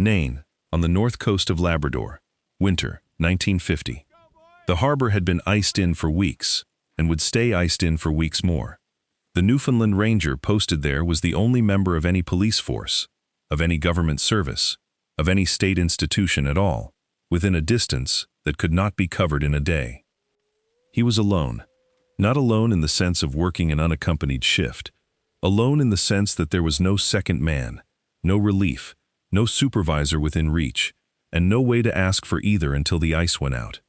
Nain, on the north coast of Labrador. Winter, 1950. The harbor had been iced in for weeks, and would stay iced in for weeks more. The Newfoundland Ranger posted there was the only member of any police force, of any government service, of any state institution at all, within a distance that could not be covered in a day. He was alone, not alone in the sense of working an unaccompanied shift, alone in the sense that there was no second man, no relief, no supervisor within reach, and no way to ask for either until the ice went out.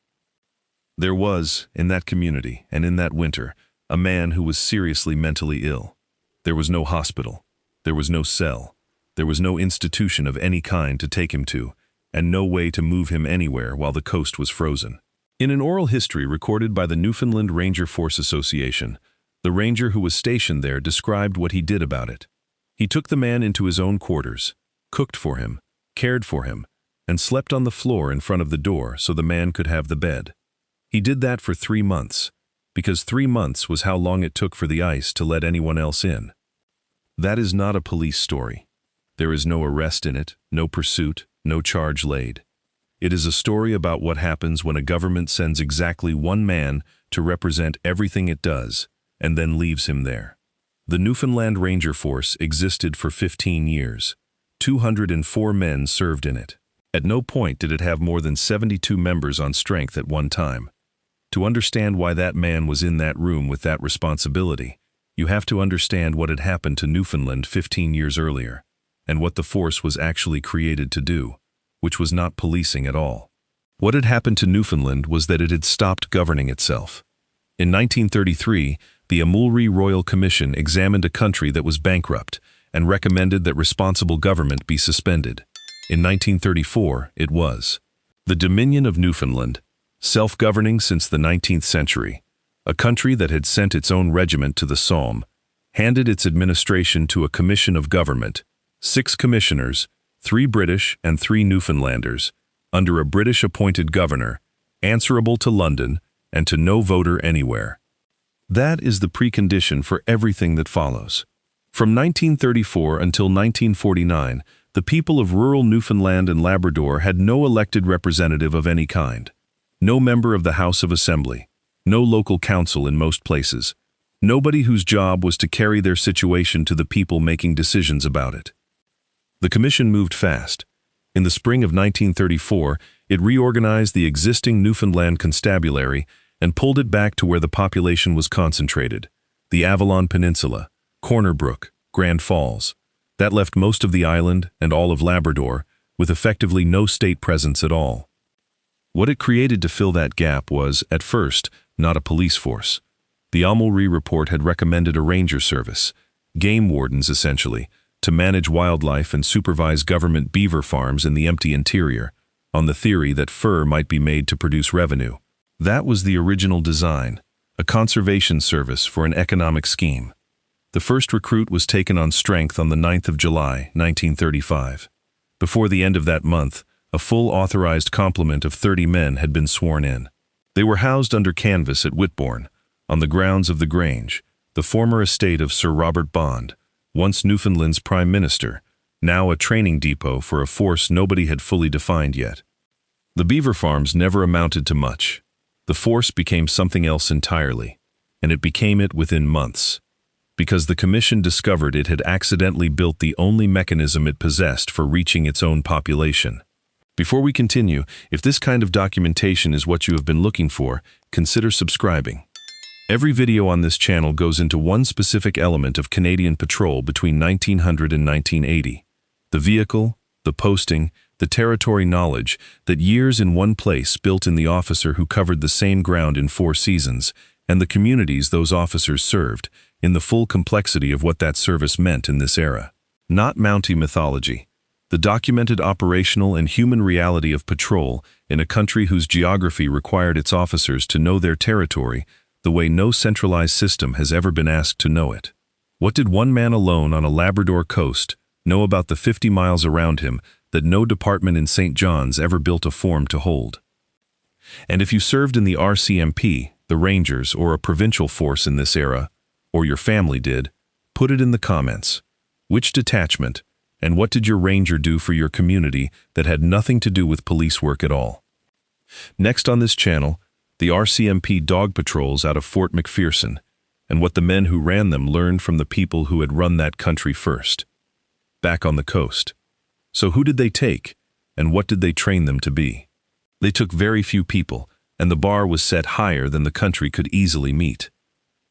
There was, in that community and in that winter, a man who was seriously mentally ill. There was no hospital, there was no cell, there was no institution of any kind to take him to, and no way to move him anywhere while the coast was frozen. In an oral history recorded by the Newfoundland Ranger Force Association, the ranger who was stationed there described what he did about it. He took the man into his own quarters, cooked for him, cared for him, and slept on the floor in front of the door so the man could have the bed. He did that for 3 months, because 3 months was how long it took for the ice to let anyone else in. That is not a police story. There is no arrest in it, no pursuit, no charge laid. It is a story about what happens when a government sends exactly one man to represent everything it does, and then leaves him there. The Newfoundland Ranger Force existed for 15 years. 204 men served in it. At no point did it have more than 72 members on strength at one time. To understand why that man was in that room with that responsibility, you have to understand what had happened to Newfoundland 15 years earlier, and what the force was actually created to do, which was not policing at all. What had happened to Newfoundland was that it had stopped governing itself. In 1933, the Amulree Royal Commission examined a country that was bankrupt and recommended that responsible government be suspended. In 1934, it was. The Dominion of Newfoundland, self-governing since the 19th century, a country that had sent its own regiment to the Somme, handed its administration to a commission of government, 6 commissioners, 3 British and 3 Newfoundlanders, under a British-appointed governor, answerable to London and to no voter anywhere. That is the precondition for everything that follows. From 1934 until 1949, the people of rural Newfoundland and Labrador had no elected representative of any kind, no member of the House of Assembly, no local council in most places, nobody whose job was to carry their situation to the people making decisions about it. The commission moved fast. In the spring of 1934, it reorganized the existing Newfoundland constabulary and pulled it back to where the population was concentrated, the Avalon Peninsula, Corner Brook, Grand Falls. That left most of the island and all of Labrador with effectively no state presence at all. What it created to fill that gap was, at first, not a police force. The Amulree report had recommended a ranger service, game wardens essentially, to manage wildlife and supervise government beaver farms in the empty interior, on the theory that fur might be made to produce revenue. That was the original design, a conservation service for an economic scheme. The first recruit was taken on strength on the 9th of July, 1935. Before the end of that month, a full authorized complement of 30 men had been sworn in. They were housed under canvas at Whitbourne, on the grounds of the Grange, the former estate of Sir Robert Bond, once Newfoundland's Prime Minister, now a training depot for a force nobody had fully defined yet. The beaver farms never amounted to much. The force became something else entirely, and it became it within months, because the commission discovered it had accidentally built the only mechanism it possessed for reaching its own population. Before we continue, if this kind of documentation is what you have been looking for, consider subscribing. Every video on this channel goes into one specific element of Canadian patrol between 1900 and 1980. The vehicle, the posting, the territory knowledge that years in one place built in the officer who covered the same ground in 4 seasons, and the communities those officers served, in the full complexity of what that service meant in this era. Not Mountie mythology. The documented operational and human reality of patrol in a country whose geography required its officers to know their territory the way no centralized system has ever been asked to know it. What did one man alone on a Labrador coast know about the 50 miles around him that no department in St. John's ever built a form to hold? And if you served in the RCMP, the Rangers, or a provincial force in this era, or your family did, put it in the comments. Which detachment, And what did your ranger do for your community that had nothing to do with police work at all? Next on this channel, the RCMP dog patrols out of Fort McPherson, and what the men who ran them learned from the people who had run that country first. Back on the coast. So who did they take, and what did they train them to be? They took very few people, and the bar was set higher than the country could easily meet.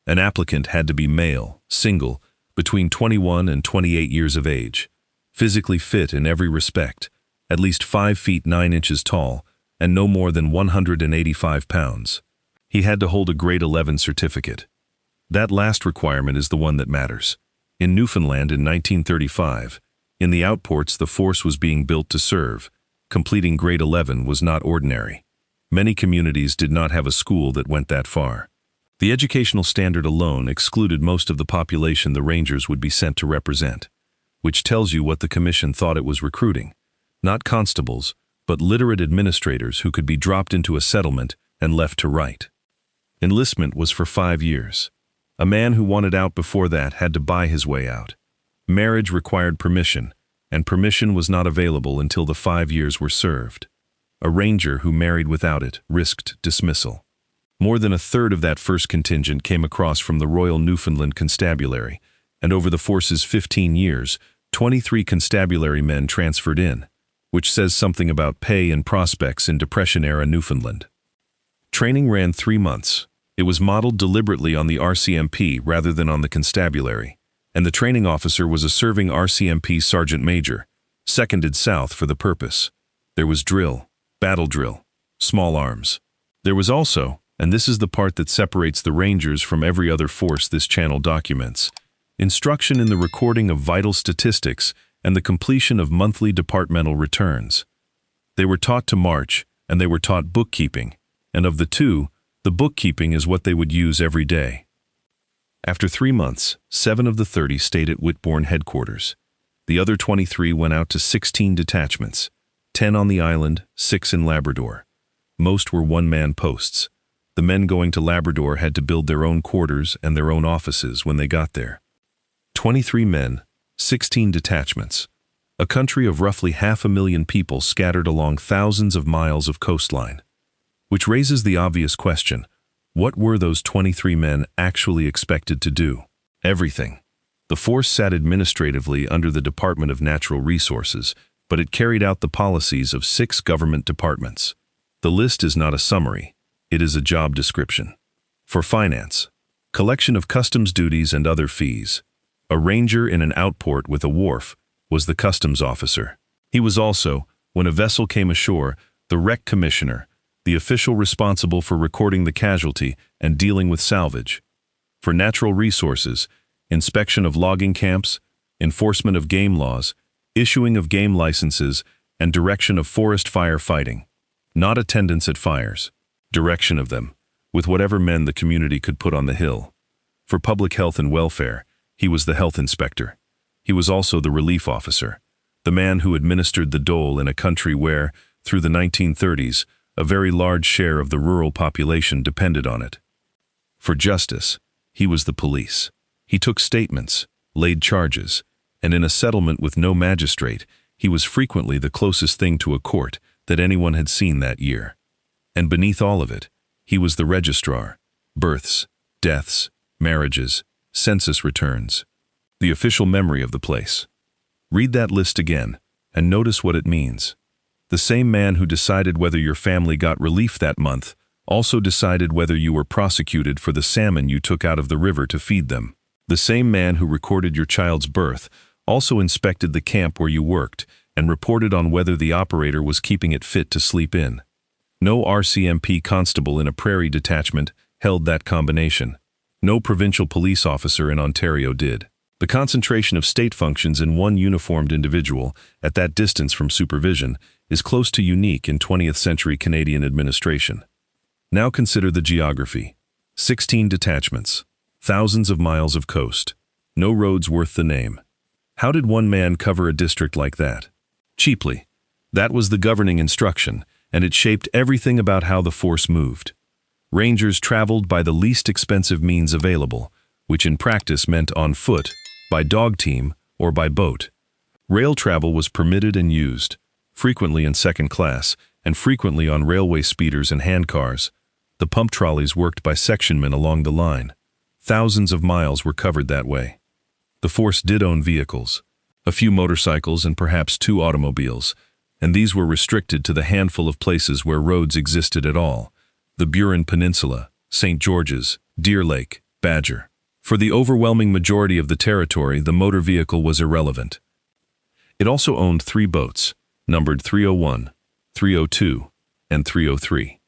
An applicant had to be male, single, between 21 and 28 years of age, physically fit in every respect, at least 5 feet 9 inches tall, and no more than 185 pounds. He had to hold a grade 11 certificate. That last requirement is the one that matters. In Newfoundland in 1935, in the outports the force was being built to serve. Completing grade 11 was not ordinary. Many communities did not have a school that went that far. The educational standard alone excluded most of the population the Rangers would be sent to represent, which tells you what the commission thought it was recruiting. Not constables, but literate administrators who could be dropped into a settlement and left to write. Enlistment was for 5 years. A man who wanted out before that had to buy his way out. Marriage required permission, and permission was not available until the 5 years were served. A ranger who married without it risked dismissal. More than a third of that first contingent came across from the Royal Newfoundland Constabulary, and over the force's 15 years, 23 constabulary men transferred in, which says something about pay and prospects in Depression-era Newfoundland. Training ran 3 months. It was modeled deliberately on the RCMP rather than on the constabulary, and the training officer was a serving RCMP sergeant major, seconded south for the purpose. There was drill, battle drill, small arms. There was also, and this is the part that separates the Rangers from every other force this channel documents, instruction in the recording of vital statistics and the completion of monthly departmental returns. They were taught to march, and they were taught bookkeeping, and of the two, the bookkeeping is what they would use every day. After 3 months, 7 of the 30 stayed at Whitbourne headquarters. The other 23 went out to 16 detachments, 10 on the island, 6 in Labrador. Most were one-man posts. The men going to Labrador had to build their own quarters and their own offices when they got there. 23 men, 16 detachments. A country of roughly 500,000 people scattered along thousands of miles of coastline. Which raises the obvious question, what were those 23 men actually expected to do? Everything. The force sat administratively under the Department of Natural Resources, but it carried out the policies of 6 government departments. The list is not a summary, it is a job description. For finance, collection of customs duties and other fees. A ranger in an outport with a wharf was the customs officer. He was also, when a vessel came ashore, the wreck commissioner, the official responsible for recording the casualty and dealing with salvage. For natural resources, inspection of logging camps, enforcement of game laws, issuing of game licenses, and direction of forest fire fighting. Not attendance at fires, direction of them, with whatever men the community could put on the hill. For public health and welfare, he was the health inspector. He was also the relief officer, the man who administered the dole in a country where, through the 1930s, a very large share of the rural population depended on it. For justice, he was the police. He took statements, laid charges, and in a settlement with no magistrate, he was frequently the closest thing to a court that anyone had seen that year. And beneath all of it, he was the registrar, births, deaths, marriages, census returns, the official memory of the place. Read that list again, and notice what it means. The same man who decided whether your family got relief that month also decided whether you were prosecuted for the salmon you took out of the river to feed them. The same man who recorded your child's birth also inspected the camp where you worked and reported on whether the operator was keeping it fit to sleep in. No RCMP constable in a prairie detachment held that combination. No provincial police officer in Ontario did. The concentration of state functions in one uniformed individual, at that distance from supervision, is close to unique in 20th century Canadian administration. Now consider the geography. 16 detachments, thousands of miles of coast, no roads worth the name. How did one man cover a district like that? Cheaply. That was the governing instruction, and it shaped everything about how the force moved. Rangers traveled by the least expensive means available, which in practice meant on foot, by dog team, or by boat. Rail travel was permitted and used, frequently in second class, and frequently on railway speeders and handcars. The pump trolleys worked by sectionmen along the line. Thousands of miles were covered that way. The force did own vehicles, a few motorcycles and perhaps 2 automobiles, and these were restricted to the handful of places where roads existed at all: the Burin Peninsula, St. George's, Deer Lake, Badger. For the overwhelming majority of the territory, the motor vehicle was irrelevant. It also owned 3 boats, numbered 301, 302, and 303.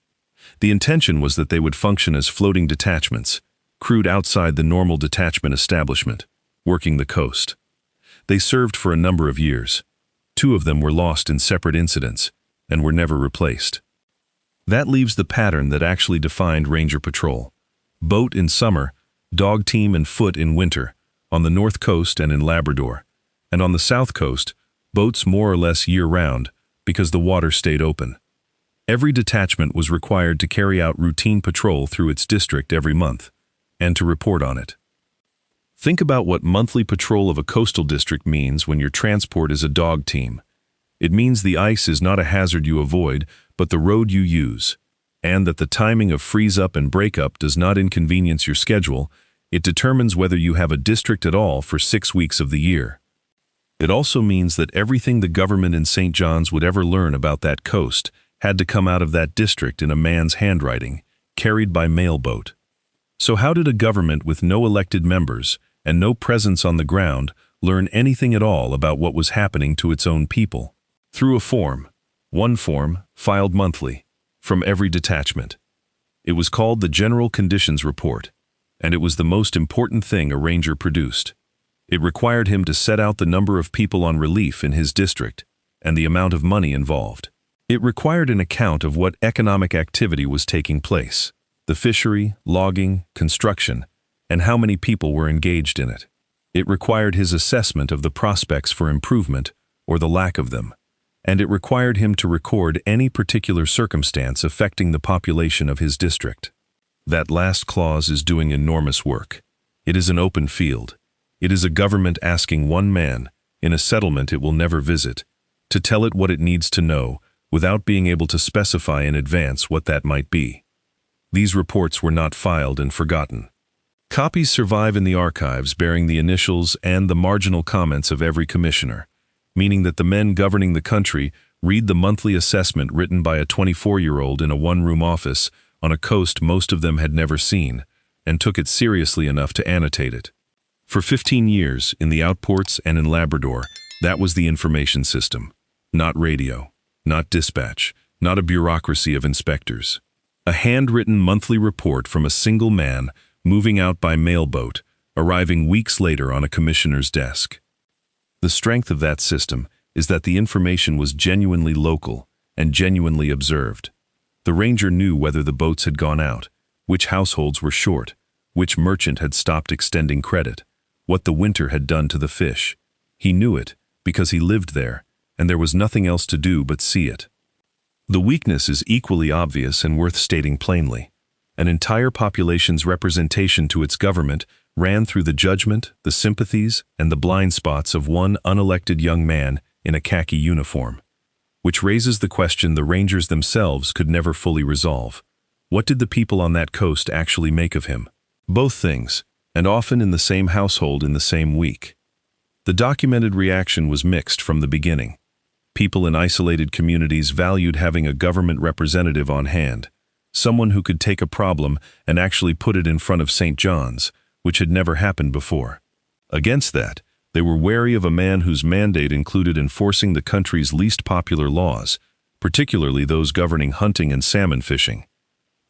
The intention was that they would function as floating detachments, crewed outside the normal detachment establishment, working the coast. They served for a number of years. 2 of them were lost in separate incidents and were never replaced. That leaves the pattern that actually defined Ranger Patrol: boat in summer, dog team and foot in winter, on the north coast and in Labrador, and on the south coast, boats more or less year-round because the water stayed open. Every detachment was required to carry out routine patrol through its district every month, and to report on it. Think about what monthly patrol of a coastal district means when your transport is a dog team. It means the ice is not a hazard you avoid, but the road you use, and that the timing of freeze-up and break-up does not inconvenience your schedule. It determines whether you have a district at all for 6 weeks of the year. It also means that everything the government in St. John's would ever learn about that coast had to come out of that district in a man's handwriting, carried by mail boat. So how did a government with no elected members and no presence on the ground learn anything at all about what was happening to its own people? Through a form, one form, filed monthly, from every detachment. It was called the General Conditions Report, and it was the most important thing a ranger produced. It required him to set out the number of people on relief in his district and the amount of money involved. It required an account of what economic activity was taking place, the fishery, logging, construction, and how many people were engaged in it. It required his assessment of the prospects for improvement or the lack of them, and it required him to record any particular circumstance affecting the population of his district. That last clause is doing enormous work. It is an open field. It is a government asking one man, in a settlement it will never visit, to tell it what it needs to know without being able to specify in advance what that might be. These reports were not filed and forgotten. Copies survive in the archives bearing the initials and the marginal comments of every commissioner, meaning that the men governing the country read the monthly assessment written by a 24-year-old in a one-room office on a coast most of them had never seen, and took it seriously enough to annotate it. For 15 years, in the outports and in Labrador, that was the information system. Not radio, not dispatch, not a bureaucracy of inspectors. A handwritten monthly report from a single man moving out by mailboat, arriving weeks later on a commissioner's desk. The strength of that system is that the information was genuinely local and genuinely observed. The ranger knew whether the boats had gone out, which households were short, which merchant had stopped extending credit, what the winter had done to the fish. He knew it because he lived there, and there was nothing else to do but see it. The weakness is equally obvious and worth stating plainly. An entire population's representation to its government ran through the judgment, the sympathies, and the blind spots of one unelected young man in a khaki uniform, which raises the question the rangers themselves could never fully resolve. What did the people on that coast actually make of him? Both things, and often in the same household in the same week. The documented reaction was mixed from the beginning. People in isolated communities valued having a government representative on hand, someone who could take a problem and actually put it in front of St. John's, which had never happened before. Against that, they were wary of a man whose mandate included enforcing the country's least popular laws, particularly those governing hunting and salmon fishing.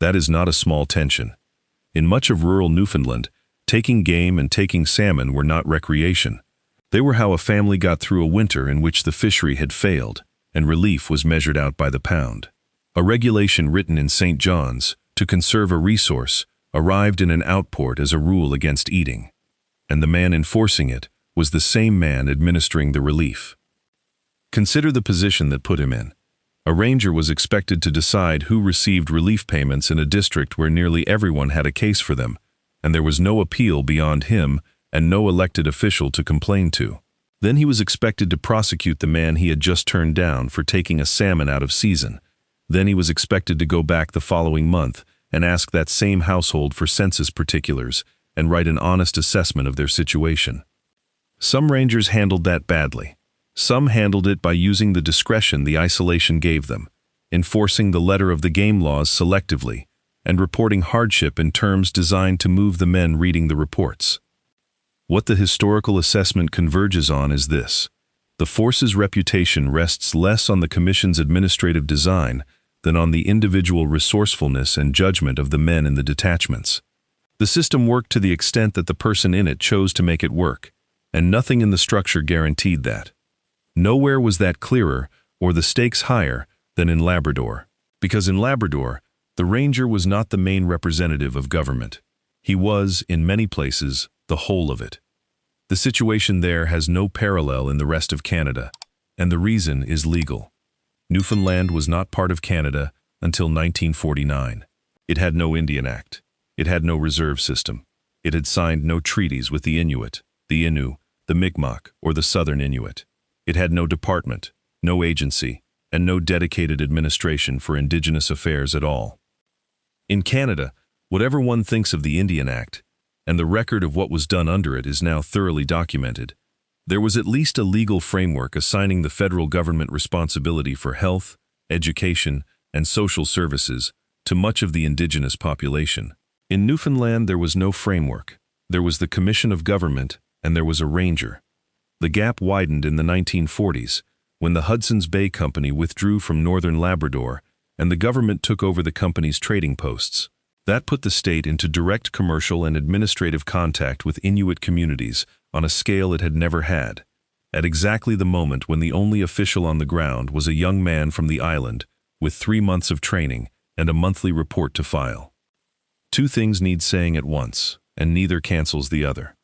That is not a small tension. In much of rural Newfoundland, taking game and taking salmon were not recreation. They were how a family got through a winter in which the fishery had failed, and relief was measured out by the pound. A regulation written in St. John's to conserve a resource arrived in an outport as a rule against eating, and the man enforcing it was the same man administering the relief. Consider the position that put him in. A ranger was expected to decide who received relief payments in a district where nearly everyone had a case for them, and there was no appeal beyond him and no elected official to complain to. Then he was expected to prosecute the man he had just turned down for taking a salmon out of season. Then he was expected to go back the following month and ask that same household for census particulars and write an honest assessment of their situation. Some rangers handled that badly. Some handled it by using the discretion the isolation gave them, enforcing the letter of the game laws selectively, and reporting hardship in terms designed to move the men reading the reports. What the historical assessment converges on is this: the force's reputation rests less on the Commission's administrative design than on the individual resourcefulness and judgment of the men in the detachments. The system worked to the extent that the person in it chose to make it work, and nothing in the structure guaranteed that. Nowhere was that clearer or the stakes higher than in Labrador, because in Labrador, the ranger was not the main representative of government. He was, in many places, the whole of it. The situation there has no parallel in the rest of Canada, and the reason is legal. Newfoundland was not part of Canada until 1949. It had no Indian Act. It had no reserve system. It had signed no treaties with the Inuit, the Innu, the Mi'kmaq, or the Southern Inuit. It had no department, no agency, and no dedicated administration for Indigenous affairs at all. In Canada, whatever one thinks of the Indian Act, and the record of what was done under it is now thoroughly documented, there was at least a legal framework assigning the federal government responsibility for health, education, and social services to much of the Indigenous population. In Newfoundland, there was no framework. There was the Commission of Government, and there was a ranger. The gap widened in the 1940s, when the Hudson's Bay Company withdrew from northern Labrador, and the government took over the company's trading posts. That put the state into direct commercial and administrative contact with Inuit communities on a scale it had never had, at exactly the moment when the only official on the ground was a young man from the island with 3 months of training and a monthly report to file. Two things need saying at once, and neither cancels the other.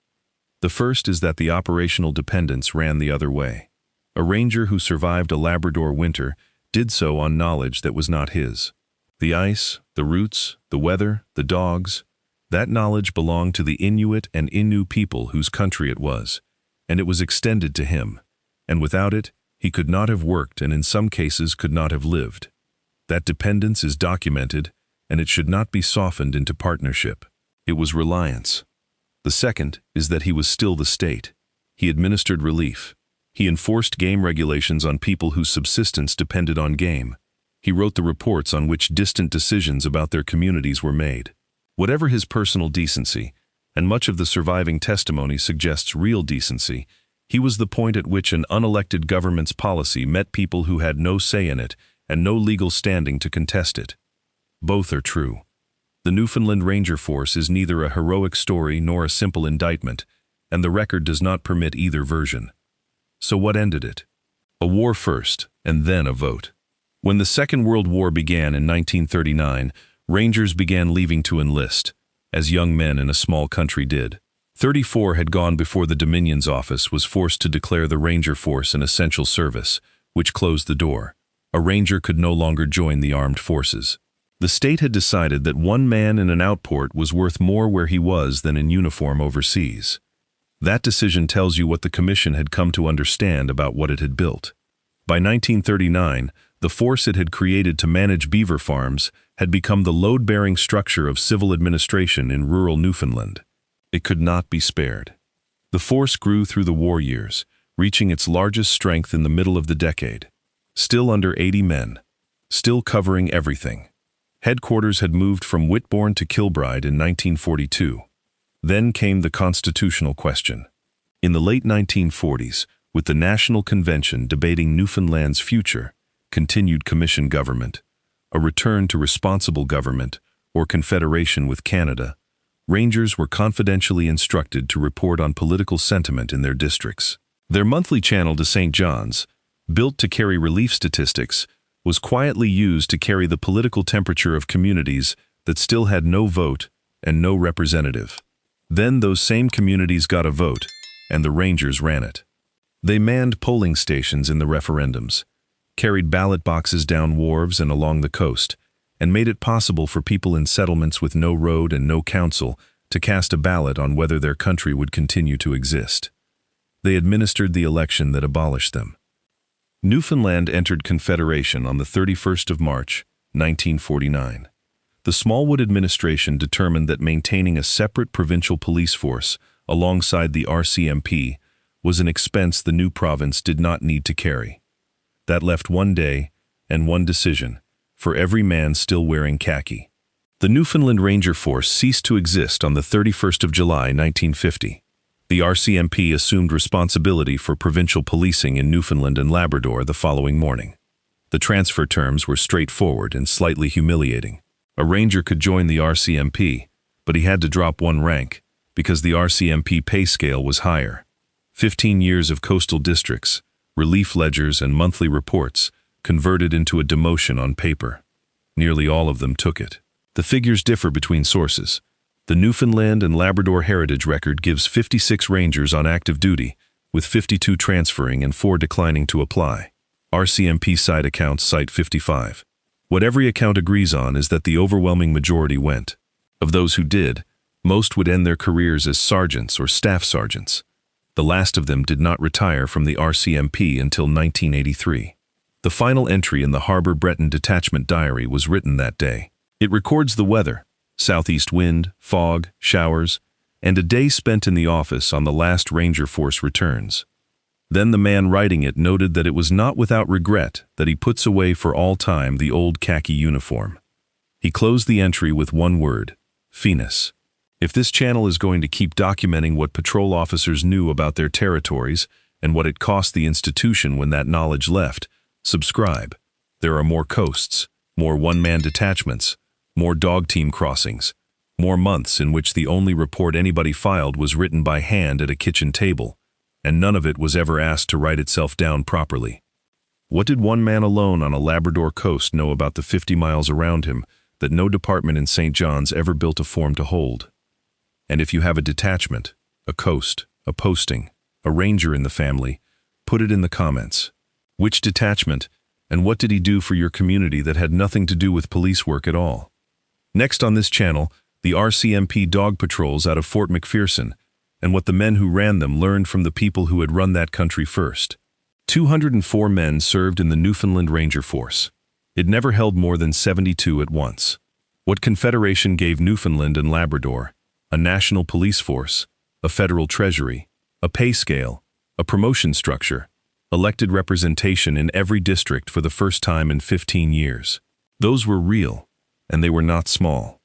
The first is that the operational dependence ran the other way. A ranger who survived a Labrador winter did so on knowledge that was not his. The ice, the roots, the weather, the dogs, that knowledge belonged to the Inuit and Innu people whose country it was, and it was extended to him, and without it, he could not have worked and in some cases could not have lived. That dependence is documented, and it should not be softened into partnership. It was reliance. The second is that he was still the state. He administered relief. He enforced game regulations on people whose subsistence depended on game. He wrote the reports on which distant decisions about their communities were made. Whatever his personal decency, and much of the surviving testimony suggests real decency, he was the point at which an unelected government's policy met people who had no say in it and no legal standing to contest it. Both are true. The Newfoundland Ranger Force is neither a heroic story nor a simple indictment, and the record does not permit either version. So what ended it? A war first, and then a vote. When the Second World War began in 1939, Rangers began leaving to enlist, as young men in a small country did. 34 had gone before the Dominion's office was forced to declare the Ranger Force an essential service, which closed the door. A ranger could no longer join the armed forces. The state had decided that one man in an outport was worth more where he was than in uniform overseas. That decision tells you what the Commission had come to understand about what it had built. By 1939, the force it had created to manage beaver farms had become the load-bearing structure of civil administration in rural Newfoundland. It could not be spared. The force grew through the war years, reaching its largest strength in the middle of the decade. Still under 80 men. Still covering everything. Headquarters had moved from Whitbourne to Kilbride in 1942. Then came the constitutional question. In the late 1940s, with the National Convention debating Newfoundland's future, continued Commission government, a return to responsible government, or confederation with Canada, Rangers were confidentially instructed to report on political sentiment in their districts. Their monthly channel to St. John's, built to carry relief statistics, was quietly used to carry the political temperature of communities that still had no vote and no representative. Then those same communities got a vote, and the Rangers ran it. They manned polling stations in the referendums, carried ballot boxes down wharves and along the coast, and made it possible for people in settlements with no road and no council to cast a ballot on whether their country would continue to exist. They administered the election that abolished them. Newfoundland entered Confederation on the 31st of March, 1949. The Smallwood administration determined that maintaining a separate provincial police force alongside the RCMP was an expense the new province did not need to carry. That left one day and one decision for every man still wearing khaki. The Newfoundland Ranger Force ceased to exist on the 31st of July, 1950. The RCMP assumed responsibility for provincial policing in Newfoundland and Labrador the following morning. The transfer terms were straightforward and slightly humiliating. A ranger could join the RCMP, but he had to drop one rank because the RCMP pay scale was higher. 15 years of coastal districts, relief ledgers, and monthly reports converted into a demotion on paper. Nearly all of them took it. The figures differ between sources. The Newfoundland and Labrador Heritage Record gives 56 rangers on active duty, with 52 transferring and 4 declining to apply. RCMP side accounts cite 55. What every account agrees on is that the overwhelming majority went. Of those who did, most would end their careers as sergeants or staff sergeants. The last of them did not retire from the RCMP until 1983. The final entry in the Harbour Breton Detachment Diary was written that day. It records the weather, southeast wind, fog, showers, and a day spent in the office on the last Ranger Force returns. Then the man writing it noted that it was not without regret that he puts away for all time the old khaki uniform. He closed the entry with one word: Finis. If this channel is going to keep documenting what patrol officers knew about their territories and what it cost the institution when that knowledge left, subscribe. There are more coasts, more one-man detachments, more dog team crossings, more months in which the only report anybody filed was written by hand at a kitchen table, and none of it was ever asked to write itself down properly. What did one man alone on a Labrador coast know about the 50 miles around him that no department in St. John's ever built a form to hold? And if you have a detachment, a coast, a posting, a ranger in the family, put it in the comments. Which detachment, and what did he do for your community that had nothing to do with police work at all? Next on this channel, the RCMP dog patrols out of Fort McPherson, and what the men who ran them learned from the people who had run that country first. 204 men served in the Newfoundland Ranger Force. It never held more than 72 at once. What Confederation gave Newfoundland and Labrador: a national police force, a federal treasury, a pay scale, a promotion structure, elected representation in every district for the first time in 15 years. Those were real, and they were not small.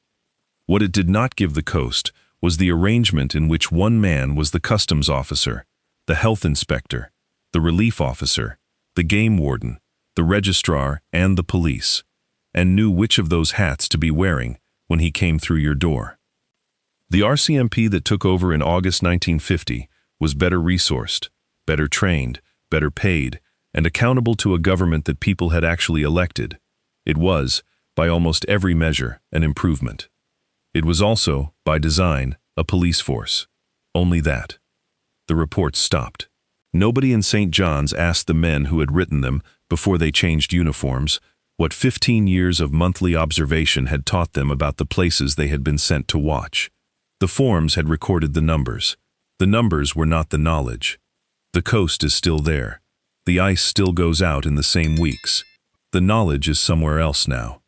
What it did not give the coast was the arrangement in which one man was the customs officer, the health inspector, the relief officer, the game warden, the registrar, and the police, and knew which of those hats to be wearing when he came through your door. The RCMP that took over in August 1950 was better resourced, better trained, better paid, and accountable to a government that people had actually elected. It was, by almost every measure, an improvement. It was also, by design, a police force. Only that. The reports stopped. Nobody in St. John's asked the men who had written them, before they changed uniforms, what 15 years of monthly observation had taught them about the places they had been sent to watch. The forms had recorded the numbers. The numbers were not the knowledge. The coast is still there. The ice still goes out in the same weeks. The knowledge is somewhere else now.